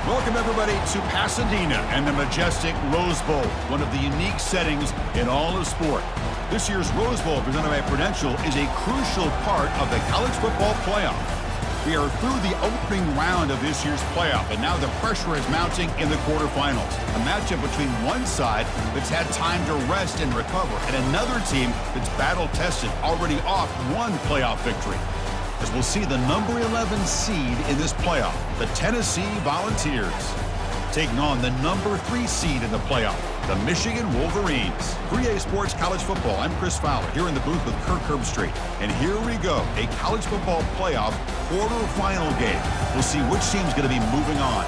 Welcome, everybody, to Pasadena and the majestic Rose Bowl, one of the unique settings in all of sport. This year's Rose Bowl, presented by Prudential, is a crucial part of the college football playoff. We are through the opening round of this year's playoff, and now the pressure is mounting in the quarterfinals. A matchup between one side that's had time to rest and recover, and another team that's battle-tested, already off one playoff victory. As we'll see the number 11 seed in this playoff, the Tennessee Volunteers, taking on the number 3 seed in the playoff, the Michigan Wolverines. 3A Sports College Football, I'm Chris Fowler, here in the booth with Kirk Herbstreit. And here we go, a college football playoff quarterfinal game. We'll see which team's going to be moving on.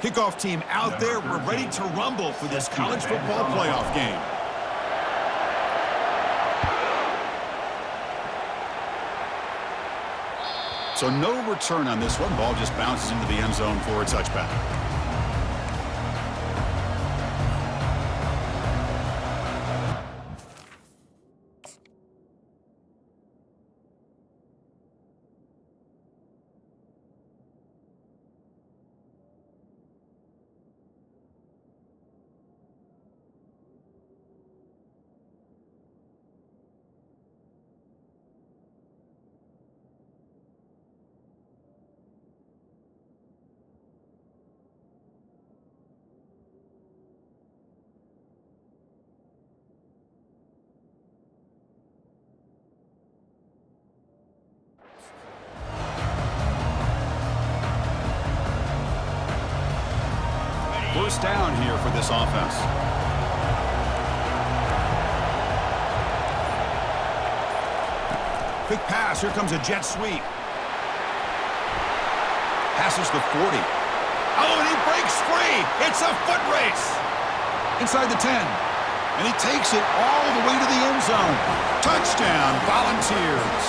Kickoff team out there. We're ready to rumble for this college football playoff game. So no return on this one. Ball just bounces into the end zone for a touchback. First down here for this offense. Quick pass. Here comes a jet sweep. Passes the 40. Oh, and he breaks free. It's a foot race. Inside the 10. And he takes it all the way to the end zone. Touchdown, Volunteers.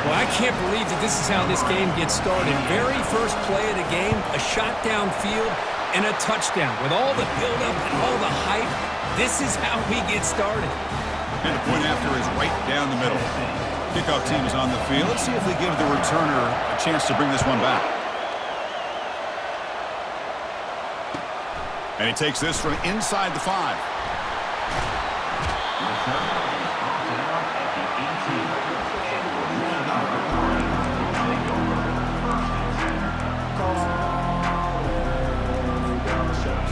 Well, I can't believe that this is how this game gets started. Very first play of the game, a shot downfield, and a touchdown. With all the buildup and all the hype, this is how we get started. And the point after is right down the middle. Kickoff team is on the field. Let's see if they give the returner a chance to bring this one back. And he takes this from inside the 5.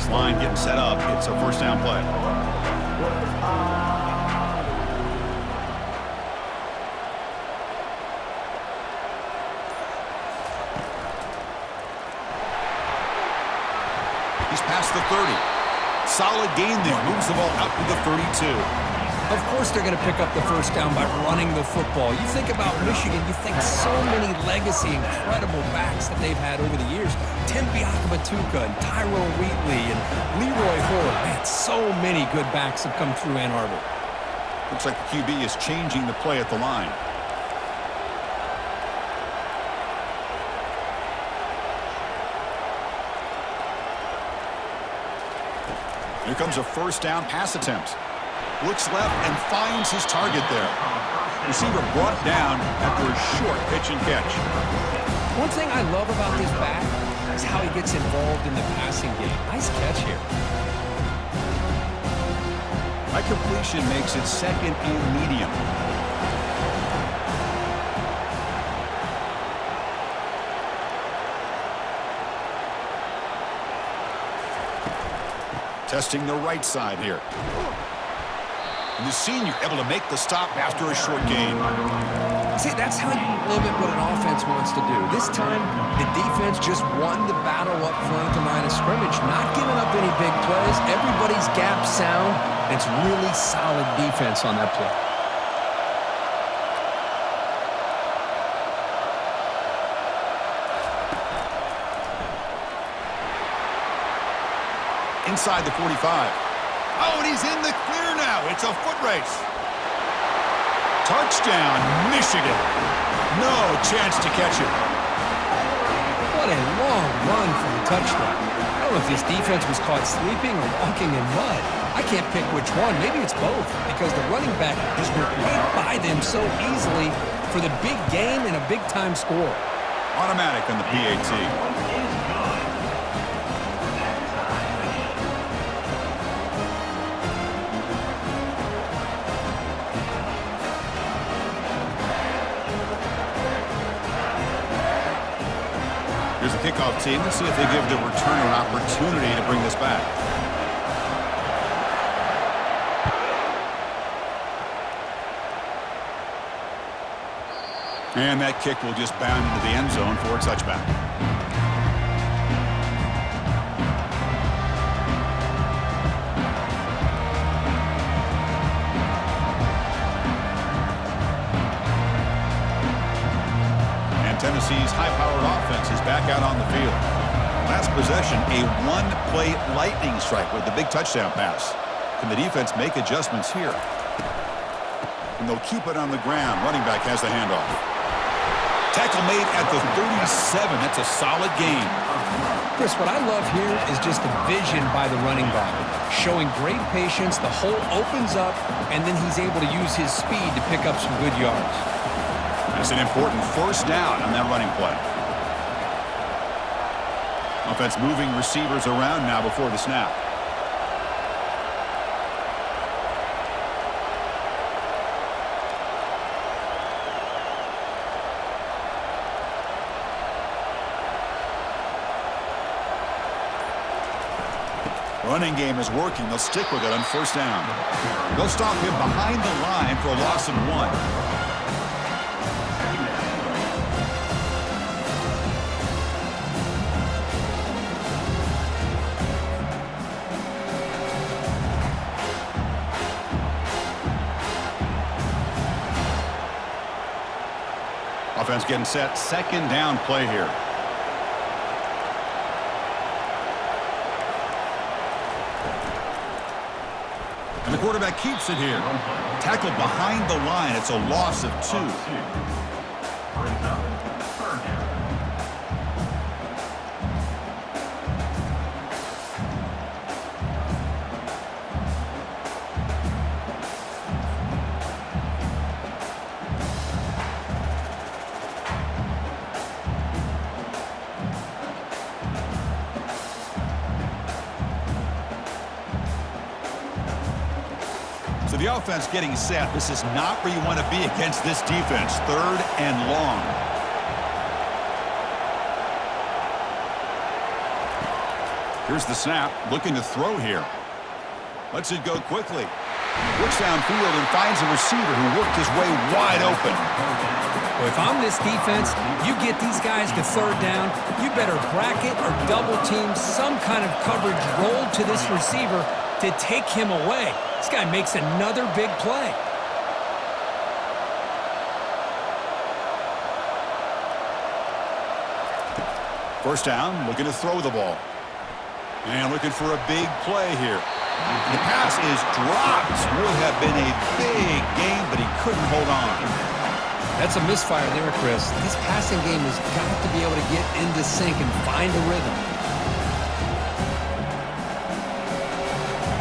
Line getting set up. It's a first down play. He's past the 30. Solid gain there. Moves the ball out to the 32. Of course they're going to pick up the first down by running the football. You think about Michigan, you think so many legacy, incredible backs that they've had over the years. Tim Biakabatuka and Tyrone Wheatley and Leroy Hoare. Man, so many good backs have come through Ann Arbor. Looks like the QB is changing the play at the line. Here comes a first down pass attempt. Looks left and finds his target there. Receiver brought down after a short pitch and catch. One thing I love about this back is how he gets involved in the passing game. Nice catch here. That completion makes it second and medium. Testing the right side here. And the senior able to make the stop after a short gain. See, that's how you limit what an offense wants to do. This time, the defense just won the battle up front at the line of scrimmage, not giving up any big plays. Everybody's gap sound. It's really solid defense on that play. inside the 45. Oh, and he's in the clear now. It's a foot race. Touchdown, Michigan. No chance to catch it. What a long run for the touchdown. I don't know if this defense was caught sleeping or walking in mud. I can't pick which one. Maybe it's both, because the running back just went right by them so easily for the big gain and a big-time score. Automatic on the PAT. Here's the kickoff team. Let's see if they give the returner an opportunity to bring this back. And that kick will just bound into the end zone for a touchback. Tennessee's high-powered offense is back out on the field. Last possession, a one-play lightning strike with the big touchdown pass. Can the defense make adjustments here? And they'll keep it on the ground. Running back has the handoff. Tackle made at the 37. That's a solid gain. Chris, what I love here is just the vision by the running back. Showing great patience, the hole opens up, and then he's able to use his speed to pick up some good yards. That's an important first down on that running play. Offense moving receivers around now before the snap. Running game is working. They'll stick with it on first down. They'll stop him behind the line for a loss of 1. Offense getting set. Second down play here. And the quarterback keeps it here. Tackled behind the line. It's a loss of 2. So the offense getting set. This is not where you want to be against this defense. Third and long. Here's the snap. Looking to throw here. Lets it go quickly. Looks downfield and finds a receiver who worked his way wide open. Well, if I'm this defense, you get these guys to third down, you better bracket or double team some kind of coverage roll to this receiver to take him away. This guy makes another big play. First down, looking to throw the ball. And looking for a big play here. The pass is dropped. Would have been a big gain, but he couldn't hold on. That's a misfire there, Chris. This passing game has got to be able to get into sync and find a rhythm.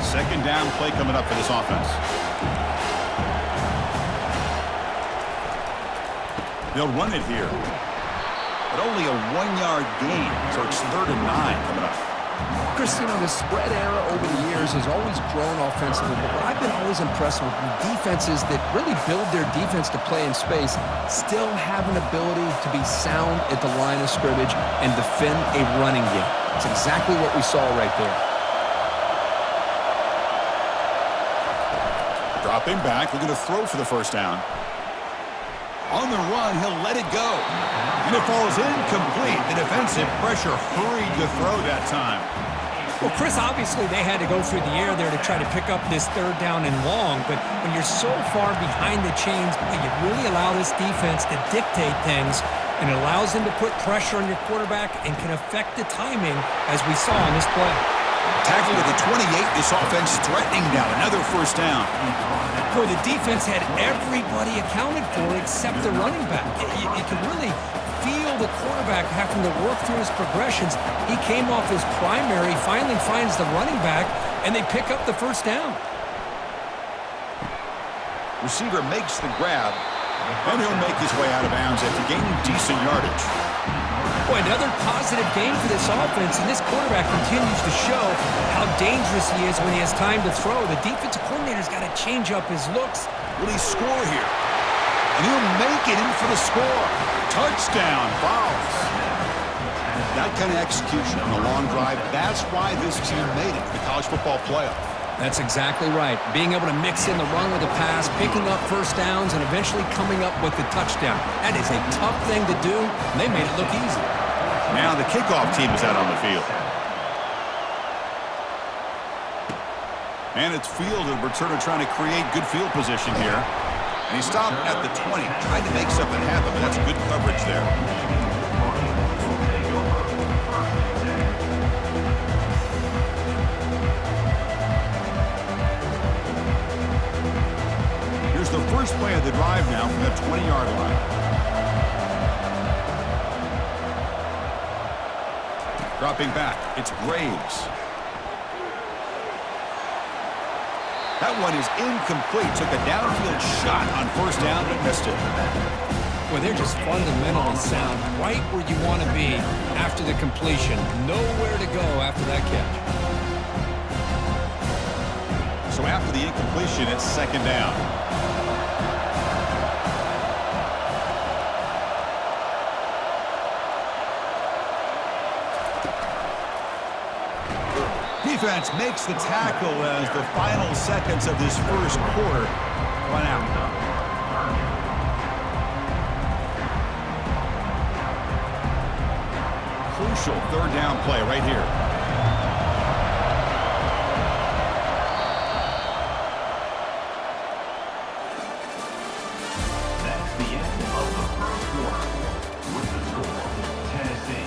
Second down play coming up for this offense. They'll run it here. But only a 1-yard gain, so it's 3rd and 9 coming up. Chris, you know, the spread era over the years has always grown offensively, but what I've been always impressed with defenses that really build their defense to play in space still have an ability to be sound at the line of scrimmage and defend a running game. It's exactly what we saw right there. Dropping back, looking to throw for the first down. On the run, he'll let it go. And it falls incomplete. The defensive pressure hurried to throw that time. Well, Chris, obviously they had to go through the air there to try to pick up this third down and long, but when you're so far behind the chains, you really allow this defense to dictate things, and it allows them to put pressure on your quarterback and can affect the timing, as we saw on this play. Tackled at the 28. This offense threatening now. Another first down. Boy, the defense had everybody accounted for except the running back. You can really feel the quarterback having to work through his progressions. He came off his primary, finally finds the running back, and they pick up the first down. Receiver makes the grab, and he'll make his way out of bounds after gaining decent yardage. Boy, another positive game for this offense, and this quarterback continues to show how dangerous he is when he has time to throw. The defensive coordinator's got to change up his looks. Will he score here? And he'll make it in for the score. Touchdown, Vols. That kind of execution on a long drive, that's why this team made it to the college football playoff. That's exactly right. Being able to mix in the run with the pass, picking up first downs, and eventually coming up with the touchdown. That is a tough thing to do, and they made it look easy. Now the kickoff team is out on the field. And it's Field, and returner trying to create good field position here. And he stopped at the 20, trying to make something happen, but that's good coverage there. Here's the first play of the drive now from the 20-yard line. Dropping back, it's Graves. That one is incomplete. Took a downfield shot on first down, but missed it. Well, they're just fundamentally sound, right where you want to be after the completion. Nowhere to go after that catch. So after the incompletion, it's second down. Defense makes the tackle as the final seconds of this first quarter run out. Crucial third down play right here. That's the end of the first quarter. With the score, Tennessee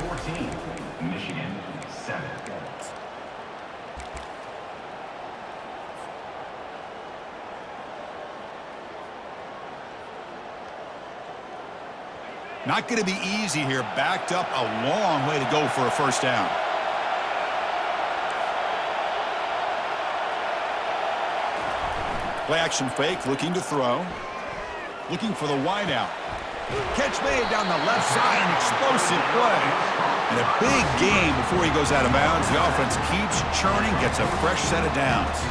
14, Michigan 7. Not going to be easy here. Backed up a long way to go for a first down. Play action fake, looking to throw. Looking for the wide out. Catch made down the left side, an explosive play. And a big gain before he goes out of bounds. The offense keeps churning, gets a fresh set of downs.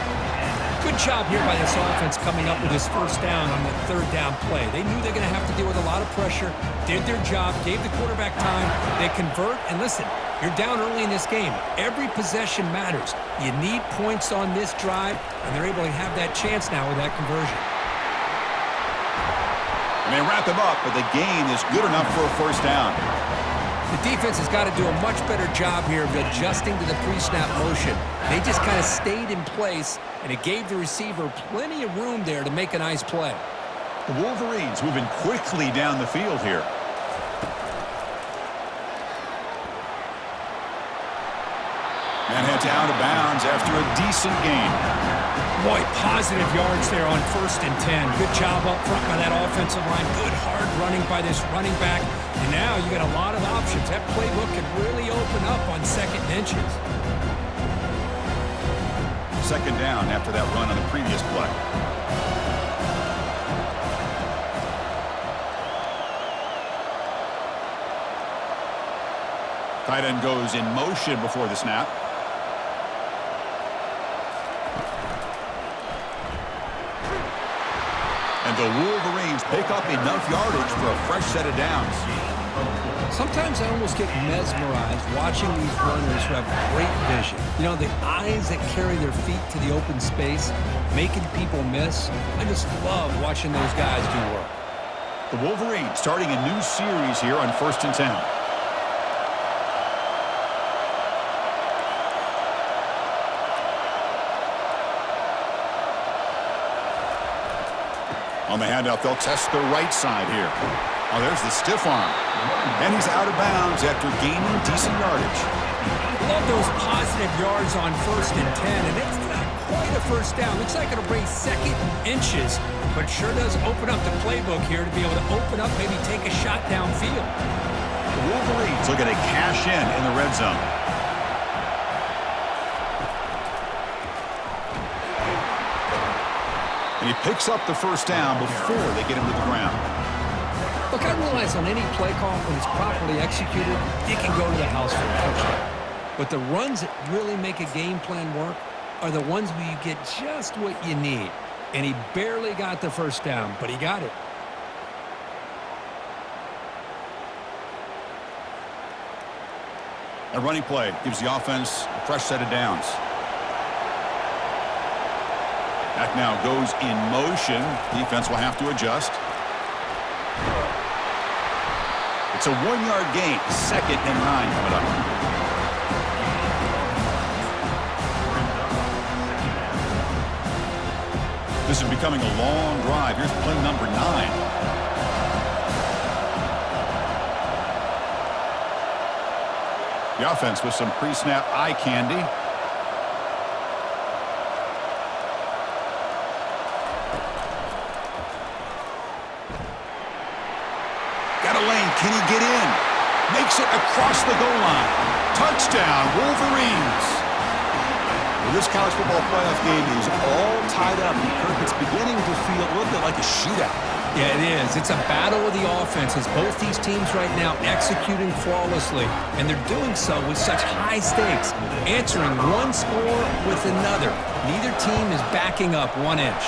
Good job here by this offense coming up with his first down on the third down play. They knew they're going to have to deal with a lot of pressure, did their job, gave the quarterback time. They convert, and listen, you're down early in this game. Every possession matters. You need points on this drive, and they're able to have that chance now with that conversion. And they wrap him up, but the gain is good enough for a first down. The defense has got to do a much better job here of adjusting to the pre-snap motion. They just kind of stayed in place, and it gave the receiver plenty of room there to make a nice play. The Wolverines moving quickly down the field here. And heads out of bounds after a decent gain. Boy, positive yards there on 1st and 10. Good job up front by that offensive line. Good hard running by this running back. And now you got a lot of options. That playbook could really open up on second and inches. Second down after that run on the previous play. Tight end goes in motion before the snap. And the Wolverines pick up enough yardage for a fresh set of downs. Sometimes I almost get mesmerized watching these runners who have great vision. You know, the eyes that carry their feet to the open space, making people miss. I just love watching those guys do work. The Wolverines starting a new series here on 1st and 10. On the handout, they'll test the right side here. Oh, there's the stiff arm. And he's out of bounds after gaining decent yardage. Love those positive positive yards on 1st and 10, and it's not quite a first down. Looks like it'll bring second inches, but sure does open up the playbook here to be able to open up, maybe take a shot downfield. The Wolverines looking to cash in the red zone. And he picks up the first down before they get him to the ground. Look, I realize on any play call, when it's properly executed, it can go to the house for a touchdown. But the runs that really make a game plan work are the ones where you get just what you need. And he barely got the first down, but he got it. A running play gives the offense a fresh set of downs. Back now goes in motion. Defense will have to adjust. It's a 1-yard gain. 2nd and 9 coming up. This is becoming a long drive. Here's play number 9. The offense with some pre-snap eye candy. Got a lane. Can he get in? Makes it across the goal line. Touchdown, Wolverines. Well, this college football playoff game is all tied up. Kirk, it's beginning to feel a little bit like a shootout. Yeah, it is. It's a battle of the offenses. Both these teams right now executing flawlessly, and they're doing so with such high stakes, answering one score with another. Neither team is backing up 1 inch.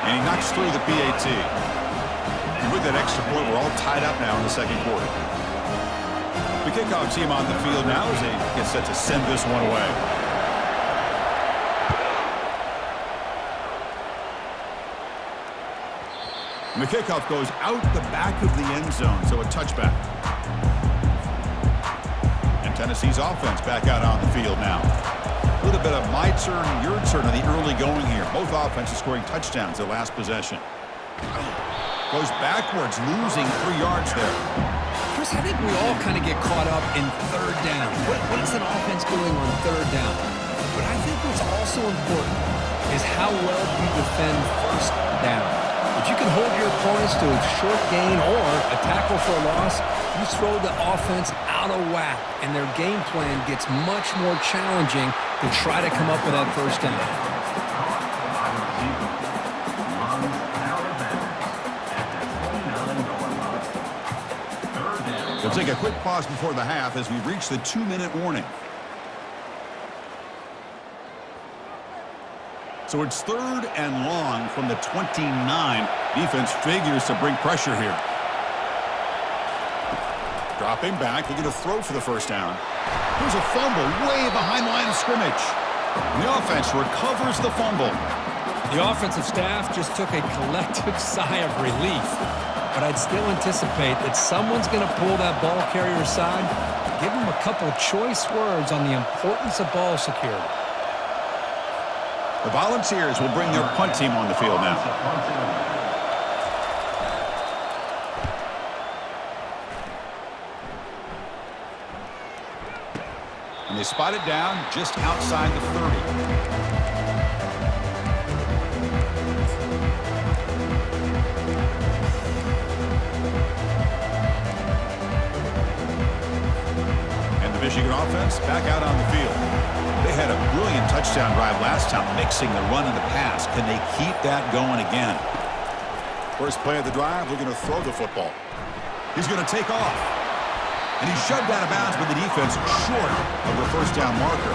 And he knocks through the PAT. And with that extra point, we're all tied up now in the second quarter. The kickoff team on the field now as they get set to send this one away. And the kickoff goes out the back of the end zone, so a touchback. And Tennessee's offense back out on the field now. A little bit of my turn, your turn in the early going here. Both offenses scoring touchdowns their last possession. Goes backwards, losing 3 yards there. Chris, I think we all kind of get caught up in 3rd down. What is an offense doing on 3rd down? But I think what's also important is how well you defend 1st down. If you can hold your opponents to a short gain or a tackle for a loss, you throw the offense out of whack, and their game plan gets much more challenging to try to come up with that 1st down. We'll take a quick pause before the half as we reach the 2-minute warning. So it's 3rd and long from the 29. Defense figures to bring pressure here. Dropping back, looking to throw for the first down. Here's a fumble way behind the line of scrimmage. And the offense recovers the fumble. The offensive staff just took a collective sigh of relief. But I'd still anticipate that someone's going to pull that ball carrier aside, give him a couple choice words on the importance of ball security. The Volunteers will bring their punt team on the field now. And they spot it down just outside the 30. Michigan offense back out on the field. They had a brilliant touchdown drive last time, mixing the run and the pass. Can they keep that going again? First play of the drive, looking to throw the football. He's going to take off. And he's shoved out of bounds with the defense short of the first down marker.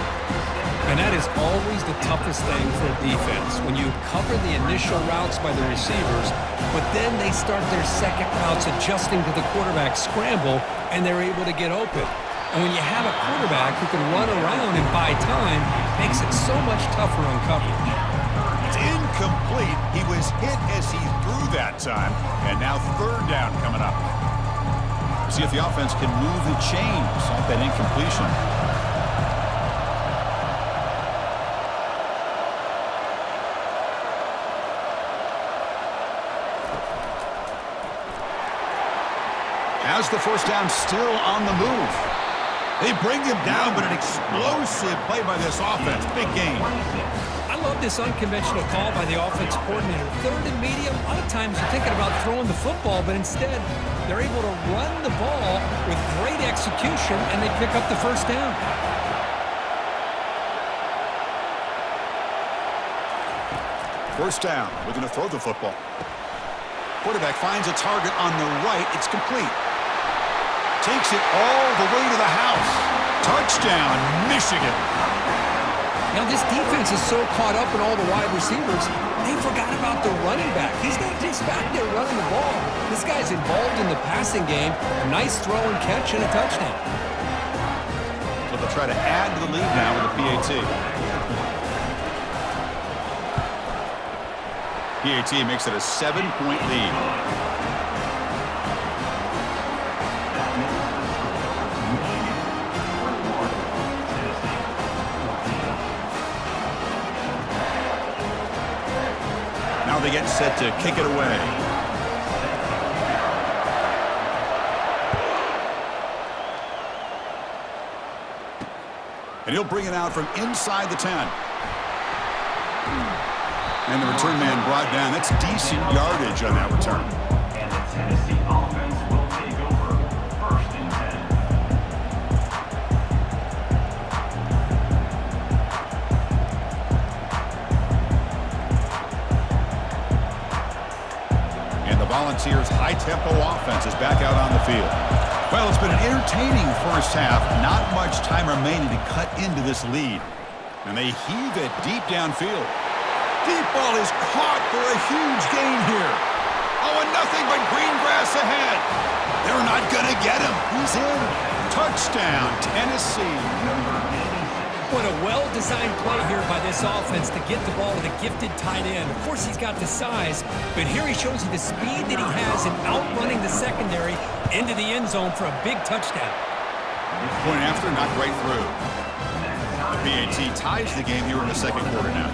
And that is always the toughest thing for a defense, when you cover the initial routes by the receivers, but then they start their second routes adjusting to the quarterback scramble, and they're able to get open. And when you have a quarterback who can run around and buy time, it makes it so much tougher on coverage. It's incomplete. He was hit as he threw that time, and now 3rd down coming up. See if the offense can move the chains off that incompletion. Has the first down, still on the move. They bring him down, but an explosive play by this offense. Big game. I love this unconventional call by the offense coordinator. Third and medium, a lot of times you're thinking about throwing the football, but instead they're able to run the ball with great execution, and they pick up the first down. First down. Looking to throw the football. Quarterback finds a target on the right. It's complete. Takes it all the way to the house. Touchdown, Michigan. Now, this defense is so caught up in all the wide receivers, they forgot about the running back. He's not just back there running the ball. This guy's involved in the passing game. A nice throw and catch and a touchdown. So they'll try to add to the lead now with a PAT. PAT makes it a 7-point lead. Now they get set to kick it away. And he'll bring it out from inside the 10. And the return man brought down. That's decent yardage on that return. And the Tennessee offense will take over first and 10. And the Volunteers' high-tempo offense is back out on the field. Well, it's been an entertaining first half. Not much time remaining to cut into this lead. And they heave it deep downfield. Deep ball is caught for a huge gain here. Oh, and nothing but green grass ahead. They're not going to get him. He's in. Touchdown, Tennessee. What a well-designed play here by this offense to get the ball to the gifted tight end. Of course, he's got the size, but here he shows you the speed that he has in outrunning the secondary into the end zone for a big touchdown. Point after, knocked right through. The PAT ties the game here in the second quarter now.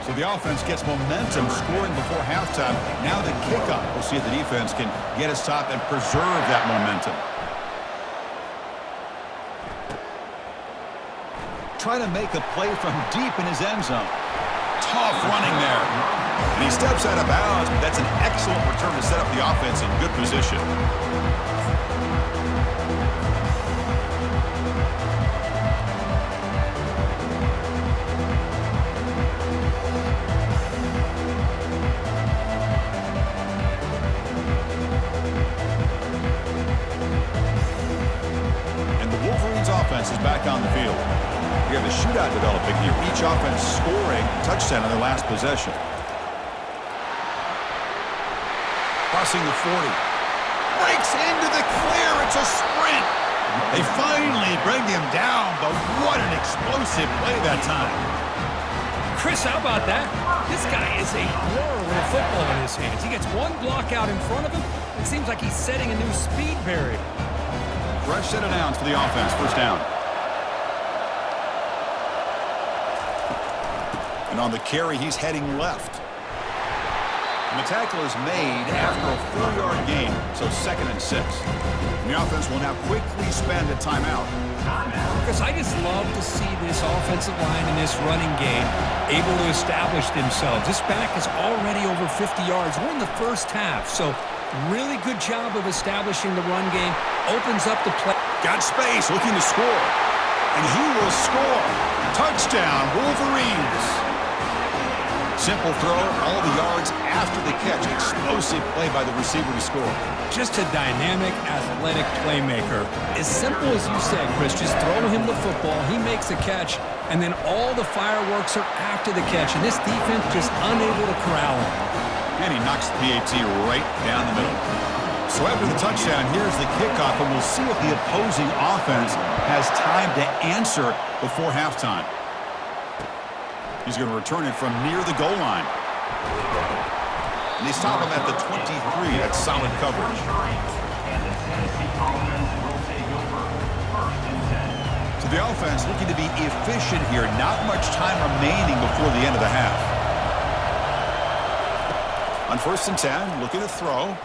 So the offense gets momentum scoring before halftime. Now the kickoff. We'll see if the defense can get a stop and preserve that momentum. Try to make a play from deep in his end zone. Tough running there. And he steps out of bounds, but that's an excellent return to set up the offense in good position. Is back on the field. We have a shootout developing here. Each offense scoring a touchdown on their last possession. Crossing the 40. Breaks into the clear. It's a sprint. They finally bring him down, but what an explosive play that time. Chris, how about that? This guy is a blur with a football in his hands. He gets one block out in front of him. It seems like he's setting a new speed barrier. Fresh set of downs for the offense. First down. And on the carry, he's heading left. And the tackle is made after a 4-yard gain, so 2nd and 6. And the offense will now quickly spend a timeout. Because I just love to see this offensive line in this running game able to establish themselves. This back is already over 50 yards. We're in the first half, so really good job of establishing the run game. Opens up the play. Got space, looking to score. And he will score. Touchdown, Wolverines. Simple throw, all the yards after the catch. Explosive play by the receiver to score. Just a dynamic, athletic playmaker. As simple as you said, Chris, just throw him the football, he makes a catch, and then all the fireworks are after the catch, and this defense just unable to corral him. And he knocks the PAT right down the middle. So after the touchdown, here's the kickoff, and we'll see if the opposing offense has time to answer before halftime. He's going to return it from near the goal line. And they stop him at the 23. That's solid coverage. So the offense looking to be efficient here. Not much time remaining before the end of the half. On 1st and 10, looking to throw.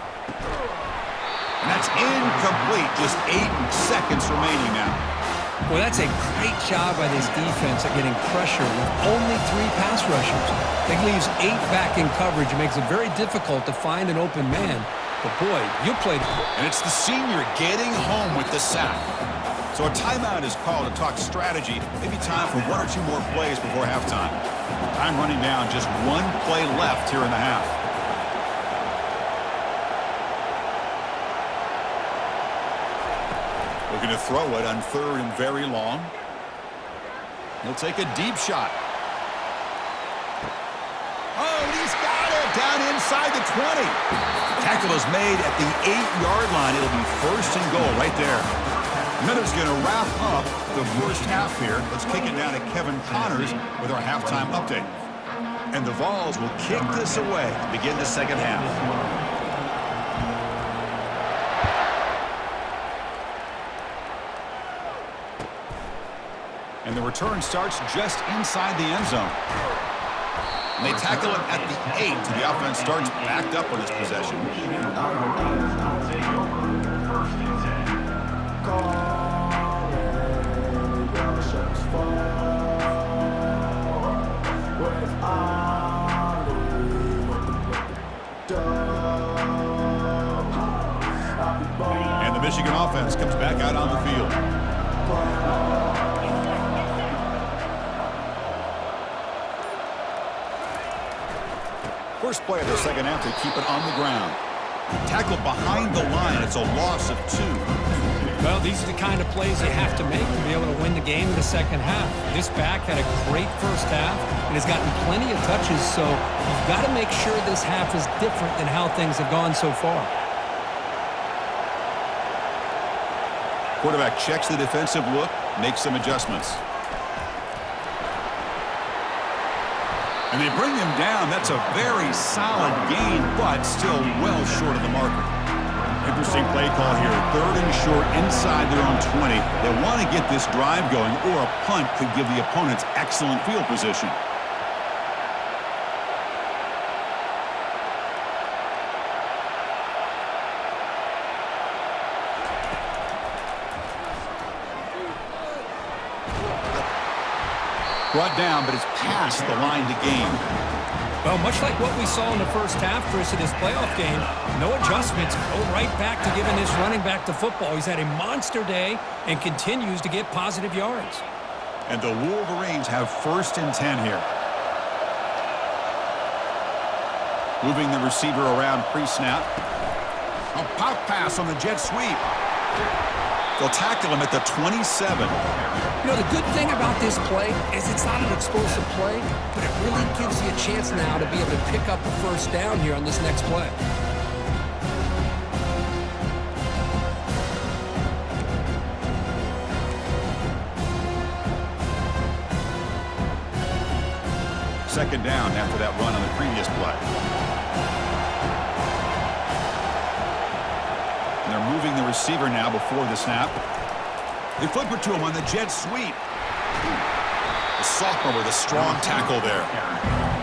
And that's incomplete. Just 8 seconds remaining now. Well, that's a great job by this defense at getting pressure with only 3 pass rushers. That leaves 8 back in coverage and makes it very difficult to find an open man. But boy, you played. And it's the senior getting home with the sack. So a timeout is called to talk strategy. Maybe time for 1 or 2 more plays before halftime. Time running down, just 1 play left here in the half. Looking to throw it on 3rd and very long. He'll take a deep shot. Oh, and he's got it down inside the 20. Tackle is made at the 8-yard line. It'll be 1st and goal right there. Minutes going to wrap up the first half here. Let's kick it down to Kevin Connors with our halftime update. And the Vols will kick this away to begin the second half. And the return starts just inside the end zone. And they tackle it at the 8. So the offense starts backed up on this possession. And the Michigan offense comes back out on the field. First play of the second half, they keep it on the ground. Tackled behind the line. It's a loss of 2. Well, these are the kind of plays you have to make to be able to win the game in the second half. This back had a great first half and has gotten plenty of touches, so you've got to make sure this half is different than how things have gone so far. Quarterback checks the defensive look, makes some adjustments. And they bring him down. That's a very solid gain, but still well short of the marker. Interesting play call here. 3rd and short inside their own 20. They want to get this drive going, or a punt could give the opponents excellent field position. Brought down, but it's past the line to gain. Well, much like what we saw in the first half, Chris, in this playoff game, no adjustments, go right back to giving this running back the football. He's had a monster day and continues to get positive yards. And the Wolverines have 1st and 10 here. Moving the receiver around pre-snap. A pop pass on the jet sweep. They'll tackle him at the 27. You know, the good thing about this play is it's not an explosive play, but it really gives you a chance now to be able to pick up a 1st down here on this next play. Second down after that run on the previous play. And they're moving the receiver now before the snap. They flip it to him on the jet sweep. The sophomore with a strong tackle there.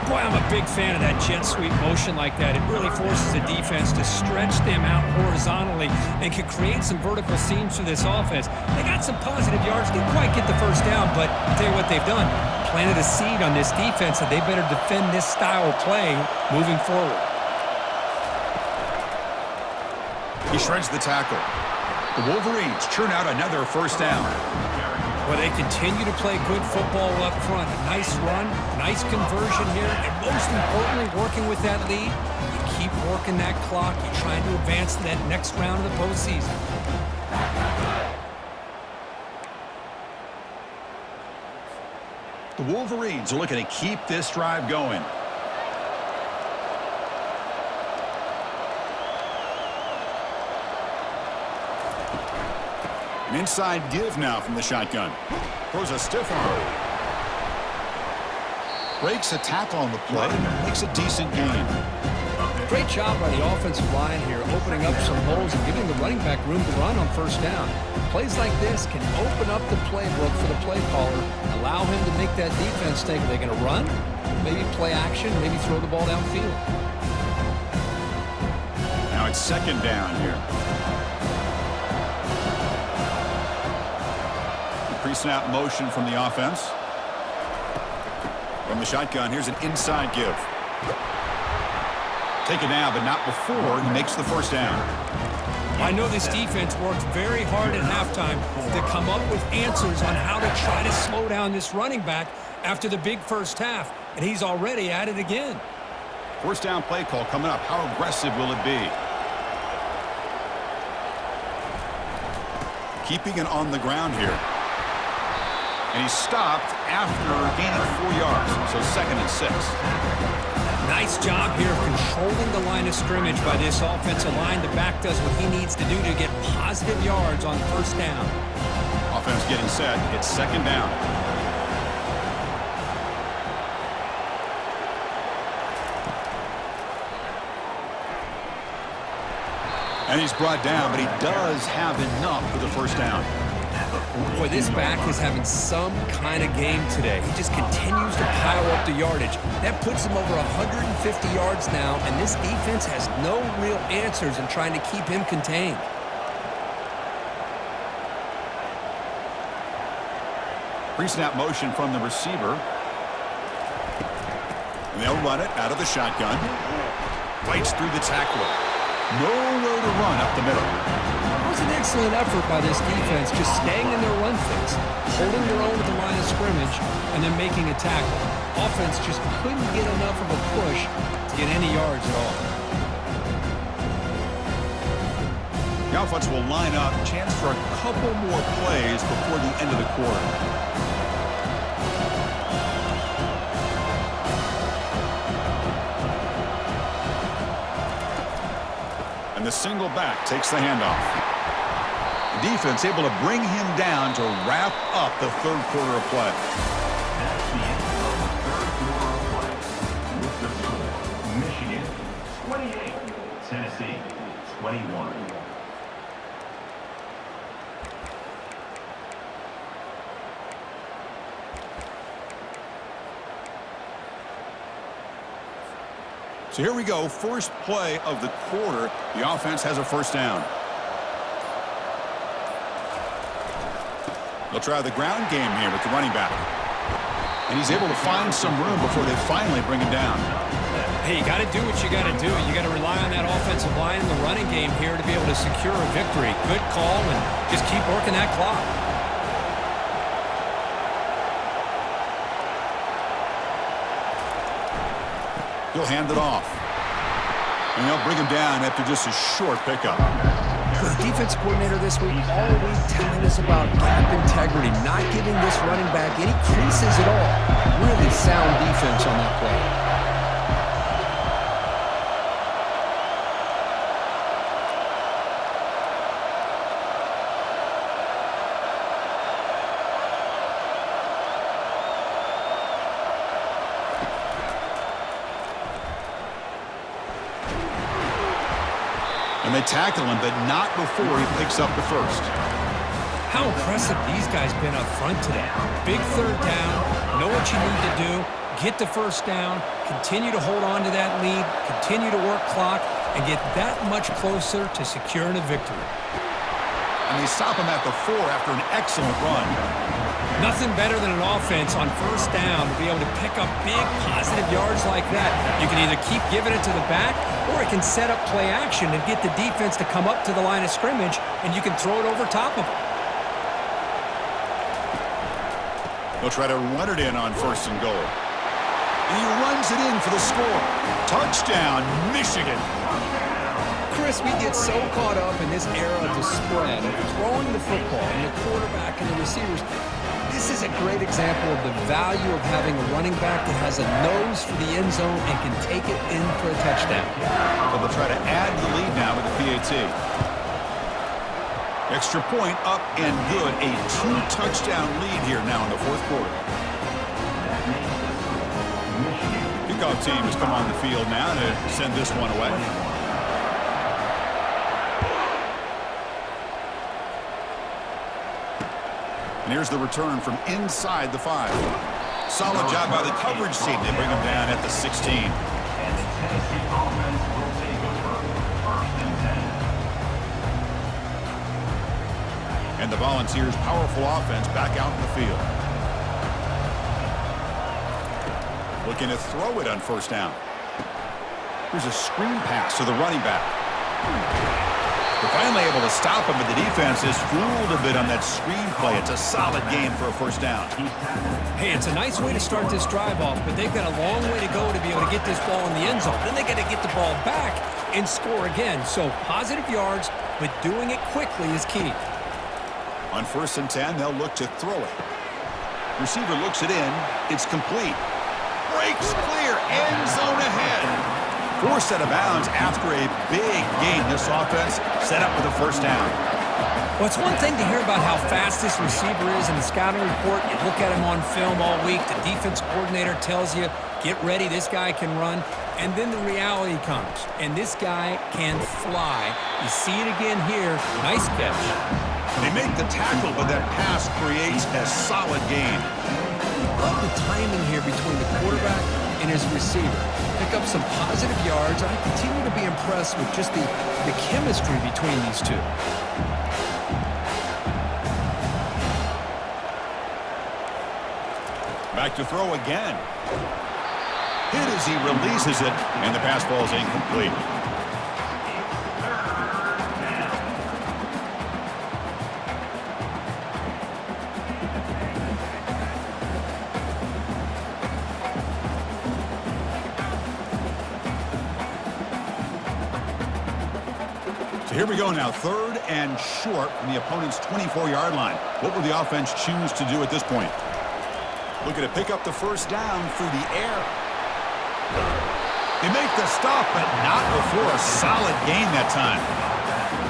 Boy, I'm a big fan of that jet sweep motion like that. It really forces the defense to stretch them out horizontally and can create some vertical seams for this offense. They got some positive yards, didn't quite get the 1st down, but I'll tell you what they've done. Planted a seed on this defense that they better defend this style of play moving forward. He shreds the tackle. The Wolverines churn out another 1st down. Well, they continue to play good football up front. A nice run, nice conversion here, and most importantly, working with that lead, you keep working that clock. You're trying to advance to that next round of the postseason. The Wolverines are looking to keep this drive going. An inside give now from the shotgun. Throws a stiff arm. Breaks a tackle on the play. Makes a decent gain. Great job by the offensive line here, opening up some holes and giving the running back room to run on 1st down. Plays like this can open up the playbook for the play caller, allow him to make that defense think, are they going to run? Maybe play action, maybe throw the ball downfield. Now it's 2nd down here. Pre-snap motion from the offense. From the shotgun, here's an inside give. Take it now, but not before he makes the first down. I know this defense worked very hard at halftime to come up with answers on how to try to slow down this running back after the big first half, and he's already at it again. First down play call coming up. How aggressive will it be? Keeping it on the ground here. And he's stopped after gaining 4 yards, so 2nd and 6. Nice job here of controlling the line of scrimmage by this offensive line. The back does what he needs to do to get positive yards on first down. Offense getting set. It's 2nd down. And he's brought down, but he does have enough for the first down. Boy, this back is having some kind of game today. He just continues to pile up the yardage. That puts him over 150 yards now, and this defense has no real answers in trying to keep him contained. Pre-snap motion from the receiver. And they'll run it out of the shotgun. Fights through the tackler. Nowhere to run up the middle. It was an excellent effort by this defense, just staying in their run fix, holding their own at the line of scrimmage, and then making a tackle. Offense just couldn't get enough of a push to get any yards at all. The offense will line up. Chance for a couple more plays before the end of the quarter. And the single back takes the handoff. The defense able to bring him down to wrap up the 3rd quarter of play. That's the end of the 3rd quarter of play. With the score, Michigan 28, Tennessee 21. So here we go, first play of the quarter. The offense has a first down. They'll try the ground game here with the running back. And he's able to find some room before they finally bring him down. Hey, you got to do what you got to do. You got to rely on that offensive line in the running game here to be able to secure a victory. Good call, and just keep working that clock. He'll hand it off. And they'll bring him down after just a short pickup. The defense coordinator this week all week telling us about gap integrity, not giving this running back any creases at all. Really sound defense on that play. And they tackle him, but not before he picks up the first. How impressive these guys been up front today. Big 3rd down, know what you need to do, get the first down, continue to hold on to that lead, continue to work clock, and get that much closer to securing a victory. And they stop him at the 4 after an excellent run. Nothing better than an offense on first down to be able to pick up big positive yards like that. You can either keep giving it to the back, or it can set up play action and get the defense to come up to the line of scrimmage, and you can throw it over top of them. He'll try to run it in on 1st and goal. And he runs it in for the score. Touchdown, Michigan. Chris, we get so caught up in this era of the spread, of throwing the football and the quarterback and the receivers. This is a great example of the value of having a running back that has a nose for the end zone and can take it in for a touchdown. So they'll try to add the lead now with the PAT. Extra point up and good. A 2-touchdown lead here now in the 4th quarter. Kickoff team has come on the field now to send this one away. And here's the return from inside the 5. Solid job by the coverage team. They bring him down at the 16. And the Tennessee offense will take over 1st and 10. And the Volunteers' powerful offense back out in the field. Looking to throw it on first down. Here's a screen pass to the running back. They're finally able to stop him, but the defense is fooled a bit on that screen play. It's a solid game for a first down. Hey, it's a nice way to start this drive off, but they've got a long way to go to be able to get this ball in the end zone. Then they got to get the ball back and score again. So positive yards, but doing it quickly is key. On 1st and 10, they'll look to throw it. Receiver looks it in. It's complete. Breaks clear. End zone ahead. Forced out of bounds after a big gain. This offense set up with a first down. Well, it's one thing to hear about how fast this receiver is in the scouting report. You look at him on film all week. The defense coordinator tells you, get ready, this guy can run. And then the reality comes, and this guy can fly. You see it again here. Nice catch. They make the tackle, but that pass creates a solid gain. Love the timing here between the quarterback and his receiver. Pick up some positive yards. I continue to be impressed with just the chemistry between these two. Back to throw again. Hit as he releases it, and the pass ball is incomplete. Here we go now, 3rd and short from the opponent's 24-yard line. What will the offense choose to do at this point? Looking to pick up the first down through the air. They make the stop, but not before a solid gain that time.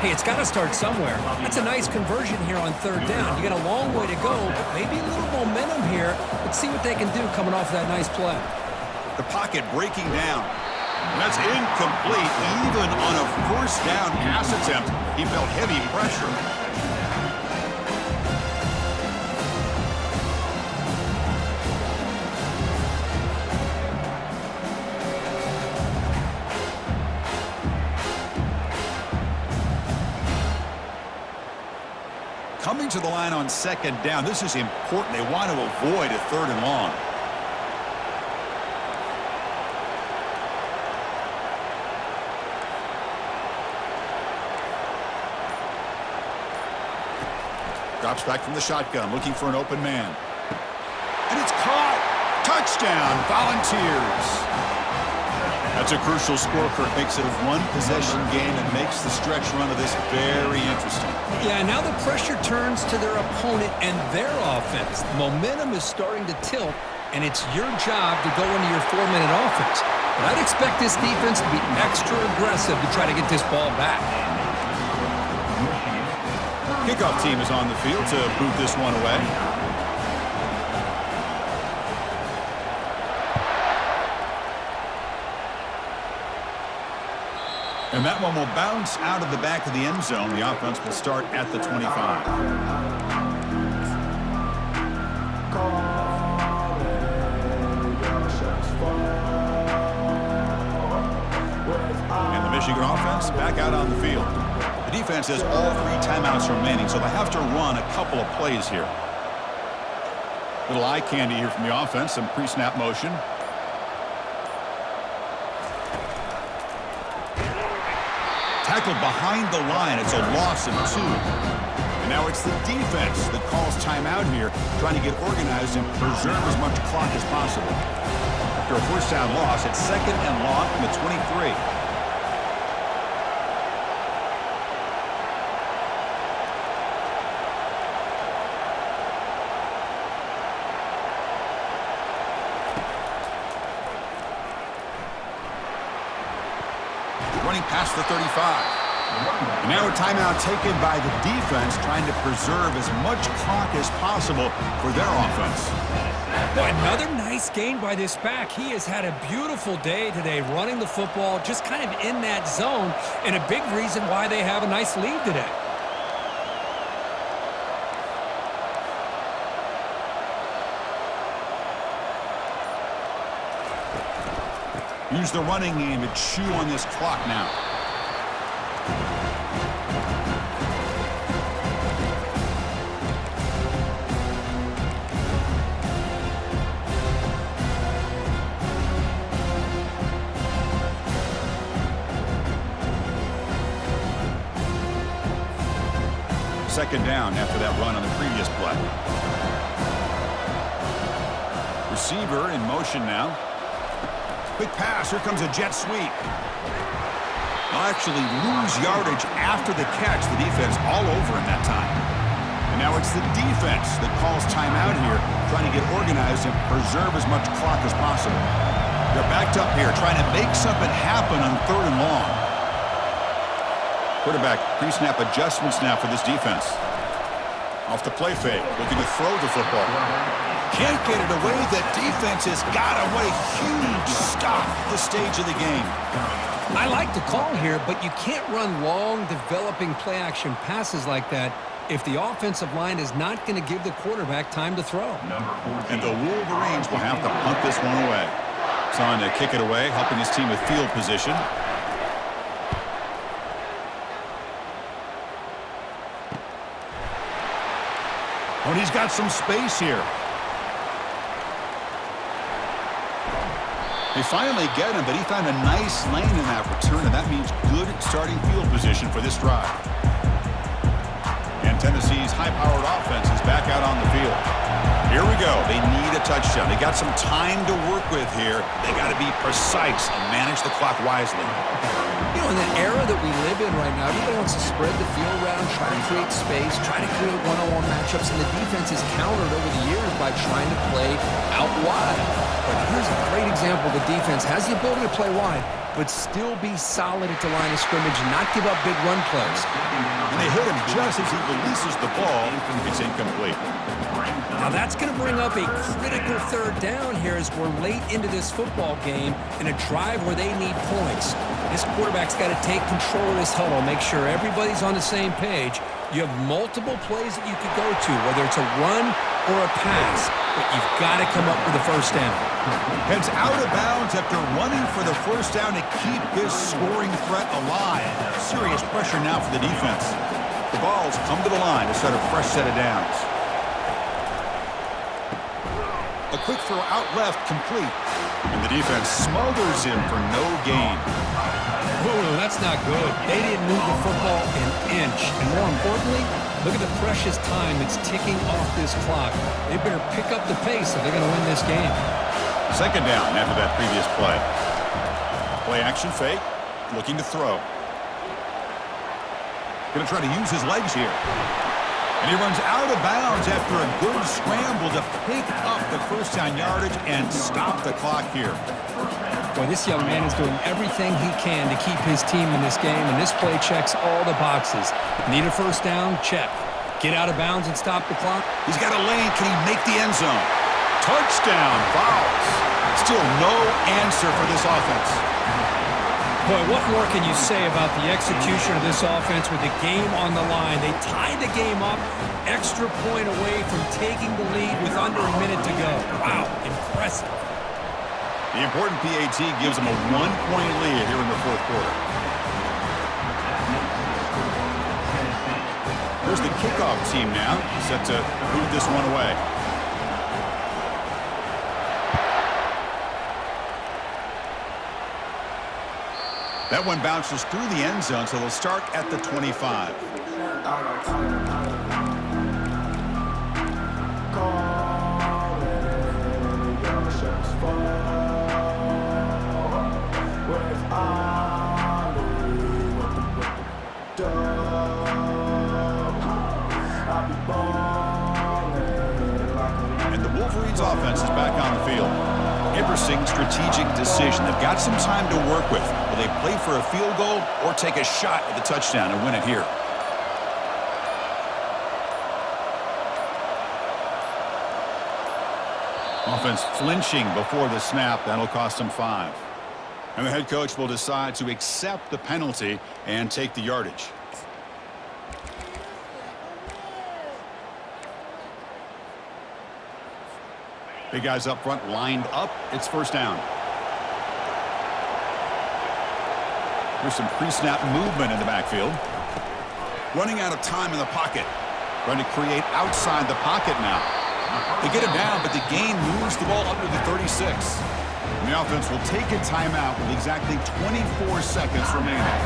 Hey, it's got to start somewhere. That's a nice conversion here on 3rd down. You got a long way to go, but maybe a little momentum here. Let's see what they can do coming off that nice play. The pocket breaking down. That's incomplete. Even on a first down pass attempt, he felt heavy pressure. Coming to the line on 2nd down. This is important. They want to avoid a 3rd and long. Drops back from the shotgun, looking for an open man. And it's caught! Touchdown, Volunteers! That's a crucial score for it. Makes it a one-possession game and makes the stretch run of this very interesting. Yeah, now the pressure turns to their opponent and their offense. Momentum is starting to tilt, and it's your job to go into your 4-minute offense. But I'd expect this defense to be extra aggressive to try to get this ball back. Kickoff team is on the field to boot this one away. And that one will bounce out of the back of the end zone. The offense will start at the 25. And the Michigan offense back out on the field. The defense has all 3 timeouts remaining, so they have to run a couple of plays here. Little eye candy here from the offense, some pre-snap motion. Tackled behind the line. It's a loss of 2. And now it's the defense that calls timeout here, trying to get organized and preserve as much clock as possible. After a first down loss, it's 2nd and long from the 23. Running past the 35. And now a timeout taken by the defense, trying to preserve as much clock as possible for their offense. Another nice gain by this back. He has had a beautiful day today running the football, just kind of in that zone, and a big reason why they have a nice lead today. Use the running game to chew on this clock now. second down after that run on the previous play. Receiver in motion now. Quick pass. Here comes a jet sweep. They'll actually lose yardage after the catch. The defense all over him that time. And now it's the defense that calls timeout here, trying to get organized and preserve as much clock as possible. They're backed up here, trying to make something happen on 3rd and long. Quarterback pre-snap adjustments now for this defense. Off the play fake, looking to throw the football. Can't get it away. The defense has got him. What a huge stop at this stage of the game. I like the call here, but you can't run long, developing play-action passes like that if the offensive line is not going to give the quarterback time to throw. And the Wolverines will have to punt this one away. Trying to kick it away, helping his team with field position. Oh, and he's got some space here. They finally get him, but he found a nice lane in that return, and that means good starting field position for this drive. And Tennessee's high-powered offense is back out on the field. Here we go. They need a touchdown. They got some time to work with here. They got to be precise and manage the clock wisely. You know, in the era that we live in right now, everybody wants to spread the field around, try to create space, try to create one-on-one matchups, and the defense is countered over the years by trying to play out wide. But here's a great example. The defense has the ability to play wide, but still be solid at the line of scrimmage and not give up big run plays. And they hit him just as he releases the ball. It's incomplete. Now that's going to bring up a critical 3rd down here as we're late into this football game in a drive where they need points. This quarterback's got to take control of this huddle, make sure everybody's on the same page. You have multiple plays that you could go to, whether it's a run or a pass, but you've got to come up with a 1st down. Heads out of bounds after running for the 1st down to keep this scoring threat alive. Serious pressure now for the defense. The balls come to the line to start a fresh set of downs. A quick throw out left, complete. And the defense smothers him for no gain. Ooh, that's not good. They didn't move the football an inch. And more importantly, look at the precious time that's ticking off this clock. They better pick up the pace if they're going to win this game. 2nd down after that previous play. Play action fake, looking to throw. Going to try to use his legs here. And he runs out of bounds after a good scramble to pick up the 1st down yardage and stop the clock here. Boy, this young man is doing everything he can to keep his team in this game, and this play checks all the boxes. Need a 1st down? Check. Get out of bounds and stop the clock? He's got a lane. Can he make the end zone? Touchdown. Fouls. Still no answer for this offense. Boy, what more can you say about the execution of this offense with the game on the line? They tied the game up, extra point away from taking the lead with under a minute to go. Wow, impressive. The important PAT gives them a 1-point lead here in the 4th quarter. Here's the kickoff team now, set to move this one away. That one bounces through the end zone, so they'll start at the 25. And the Wolverines offense is back on the field. Interesting strategic decision. They've got some time to work with. Will they play for a field goal or take a shot at the touchdown and win it here? Offense flinching before the snap. That'll cost them 5. And the head coach will decide to accept the penalty and take the yardage. Big guys up front lined up. It's 1st down. There's some pre-snap movement in the backfield. Running out of time in the pocket. Trying to create outside the pocket now. They get him down, but the gain moves the ball up to the 36. And the offense will take a timeout with exactly 24 seconds remaining.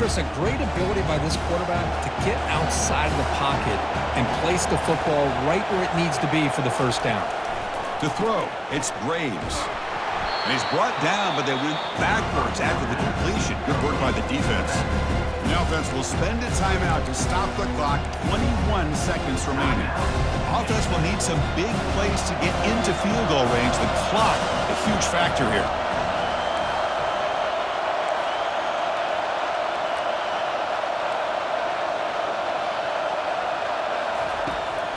Chris, a great ability by this quarterback to get outside of the pocket and place the football right where it needs to be for the first down. To throw, it's Graves. And he's brought down, but they went backwards after the completion. Good work by the defense. The offense will spend a timeout to stop the clock. 21 seconds remaining. Offense will need some big plays to get into field goal range. The clock, a huge factor here.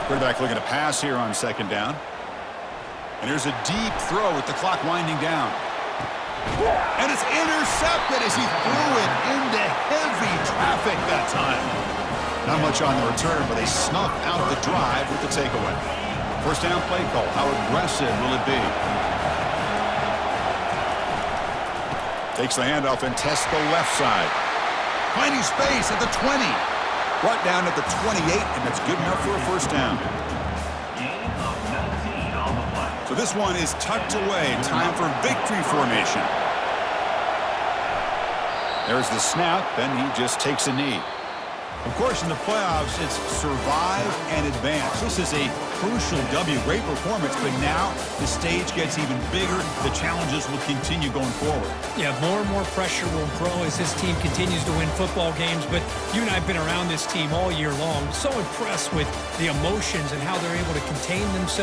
Quarterback looking to pass here on second down. And here's a deep throw with the clock winding down. And it's intercepted as he threw it into heavy traffic that time. Not much on the return, but they snuff out the drive with the takeaway. First down play call. How aggressive will it be? Takes the handoff and tests the left side. Finding space at the 20. Brought down at the 28, and that's good enough for a first down. So this one is tucked away. Time for victory formation. There's the snap, and he just takes a knee. Of course, in the playoffs, it's survive and advance. This is a crucial W. Great performance, but now the stage gets even bigger. The challenges will continue going forward. Yeah, more and more pressure will grow as this team continues to win football games, but you and I have been around this team all year long. So impressed with the emotions and how they're able to contain themselves.